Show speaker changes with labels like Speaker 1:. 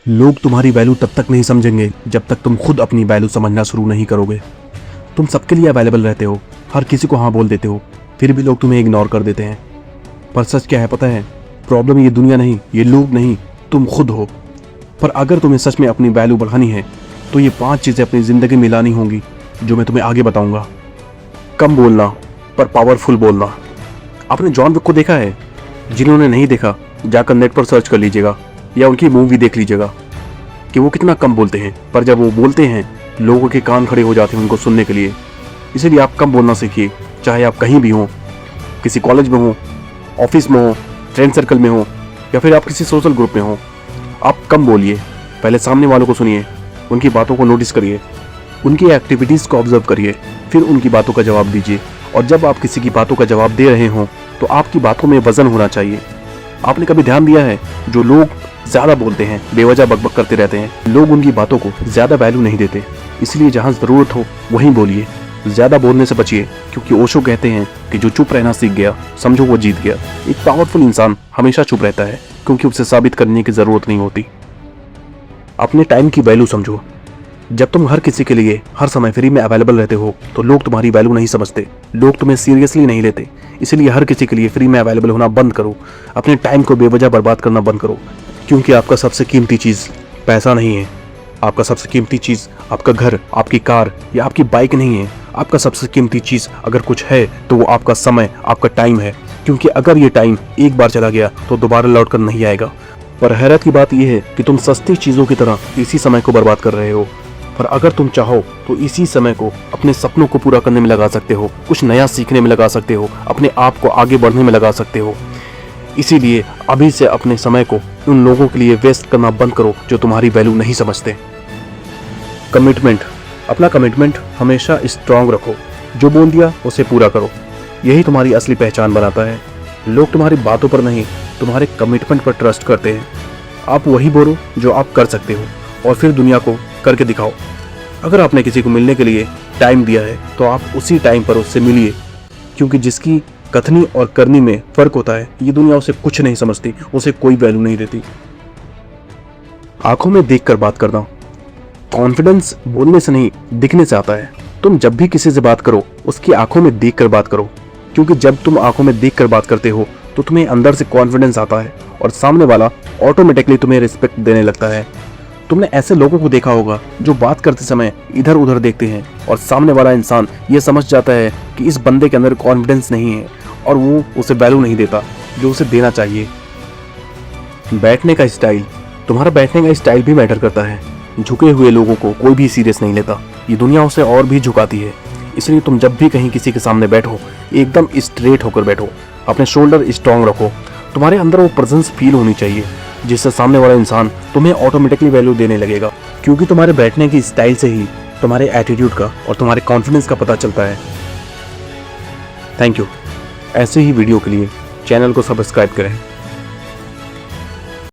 Speaker 1: लोग तुम्हारी वैल्यू तब तक नहीं समझेंगे जब तक तुम खुद अपनी वैल्यू समझना शुरू नहीं करोगे। तुम सबके लिए अवेलेबल रहते हो, हर किसी को हाँ बोल देते हो, फिर भी लोग तुम्हें इग्नोर कर देते हैं। पर सच क्या है पता है? प्रॉब्लम ये दुनिया नहीं, ये लोग नहीं, तुम खुद हो। पर अगर तुम्हें सच में अपनी वैल्यू बढ़ानी है तो ये 5 चीज़ें अपनी ज़िंदगी में लानी होंगी जो मैं तुम्हें आगे बताऊंगा। कम बोलना पर पावरफुल बोलना। आपने जॉन विक को देखा है? जिन्होंने नहीं देखा जाकर नेट पर सर्च कर लीजिएगा या उनकी मूवी देख लीजिएगा कि वो कितना कम बोलते हैं, पर जब वो बोलते हैं लोगों के कान खड़े हो जाते हैं उनको सुनने के लिए। इसीलिए आप कम बोलना सीखिए, चाहे आप कहीं भी हों, किसी कॉलेज में हो, ऑफिस में हो, फ्रेंड सर्कल में हो या फिर आप किसी सोशल ग्रुप में हो। आप कम बोलिए, पहले सामने वालों को सुनिए, उनकी बातों को नोटिस करिए, उनकी एक्टिविटीज़ को ऑब्जर्व करिए, फिर उनकी बातों का जवाब दीजिए। और जब आप किसी की बातों का जवाब दे रहे हों तो आपकी बातों में वजन होना चाहिए। आपने कभी ध्यान दिया है जो लोग ज़्यादा बोलते हैं, बेवजह बकबक करते रहते हैं, लोग उनकी बातों को ज़्यादा वैल्यू नहीं देते। इसलिए जहाँ ज़रूरत हो वहीं बोलिए, ज़्यादा बोलने से बचिए, क्योंकि ओशो कहते हैं कि जो चुप रहना सीख गया समझो वो जीत गया। एक पावरफुल इंसान हमेशा चुप रहता है क्योंकि उसे साबित करने की ज़रूरत नहीं होती। अपने टाइम की वैल्यू समझो। जब तुम हर किसी के लिए हर समय फ्री में अवेलेबल रहते हो तो लोग तुम्हारी वैल्यू नहीं समझते, लोग तुम्हें सीरियसली नहीं लेते। इसलिए हर किसी के लिए फ्री में अवेलेबल होना बंद करो, अपने टाइम को बेवजह बर्बाद करना बंद करो। क्योंकि आपका सबसे कीमती चीज़ पैसा नहीं है, आपका सबसे कीमती चीज़ आपका घर, आपकी कार या आपकी बाइक नहीं है। आपका सबसे कीमती चीज़ अगर कुछ है तो वो आपका समय, आपका टाइम है। क्योंकि अगर ये टाइम एक बार चला गया तो दोबारा लौट कर नहीं आएगा। पर हैरत की बात यह है कि तुम सस्ती चीज़ों की तरह इसी समय को बर्बाद कर रहे हो। पर अगर तुम चाहो तो इसी समय को अपने सपनों को पूरा करने में लगा सकते हो, कुछ नया सीखने में लगा सकते हो, अपने आप को आगे बढ़ने में लगा सकते हो। इसीलिए अभी से अपने समय को उन लोगों के लिए वेस्ट करना बंद करो जो तुम्हारी वैल्यू नहीं समझते। कमिटमेंट। अपना कमिटमेंट हमेशा स्ट्रांग रखो, जो बोल दिया उसे पूरा करो। यही तुम्हारी असली पहचान बनाता है। लोग तुम्हारी बातों पर नहीं, तुम्हारे कमिटमेंट पर ट्रस्ट करते हैं। आप वही बोलो जो आप कर सकते हो और फिर दुनिया को करके दिखाओ। अगर आपने किसी को मिलने के लिए टाइम दिया है तो आप उसी टाइम पर उससे मिलिए, क्योंकि जिसकी कथनी और करनी में फर्क होता है ये दुनिया उसे कुछ नहीं समझती, उसे कोई वैल्यू नहीं देती। आंखों में देखकर बात करना। कॉन्फिडेंस बोलने से नहीं दिखने से आता है। तुम जब भी किसी से बात करो उसकी आंखों में देखकर बात करो, क्योंकि जब तुम आंखों में देखकर बात करते हो तो तुम्हें अंदर से कॉन्फिडेंस आता है और सामने वाला ऑटोमेटिकली तुम्हें रिस्पेक्ट देने लगता है। तुमने ऐसे लोगों को देखा होगा जो बात करते समय इधर उधर देखते हैं और सामने वाला इंसान ये समझ जाता है कि इस बंदे के अंदर कॉन्फिडेंस नहीं है और वो उसे वैल्यू नहीं देता जो उसे देना चाहिए। बैठने का स्टाइल। तुम्हारा बैठने का स्टाइल भी मैटर करता है। झुके हुए लोगों को कोई भी सीरियस नहीं लेता, ये दुनिया उसे और भी झुकाती है। इसलिए तुम जब भी कहीं किसी के सामने बैठो एकदम स्ट्रेट होकर बैठो, अपने शोल्डर स्ट्रांग रखो। तुम्हारे अंदर वो प्रेजेंस फील होनी चाहिए जिससे सामने वाला इंसान तुम्हें ऑटोमेटिकली वैल्यू देने लगेगा, क्योंकि तुम्हारे बैठने की स्टाइल से ही तुम्हारे एटीट्यूड का और तुम्हारे कॉन्फिडेंस का पता चलता है। Thank you. ऐसे ही वीडियो के लिए चैनल को सब्सक्राइब करें।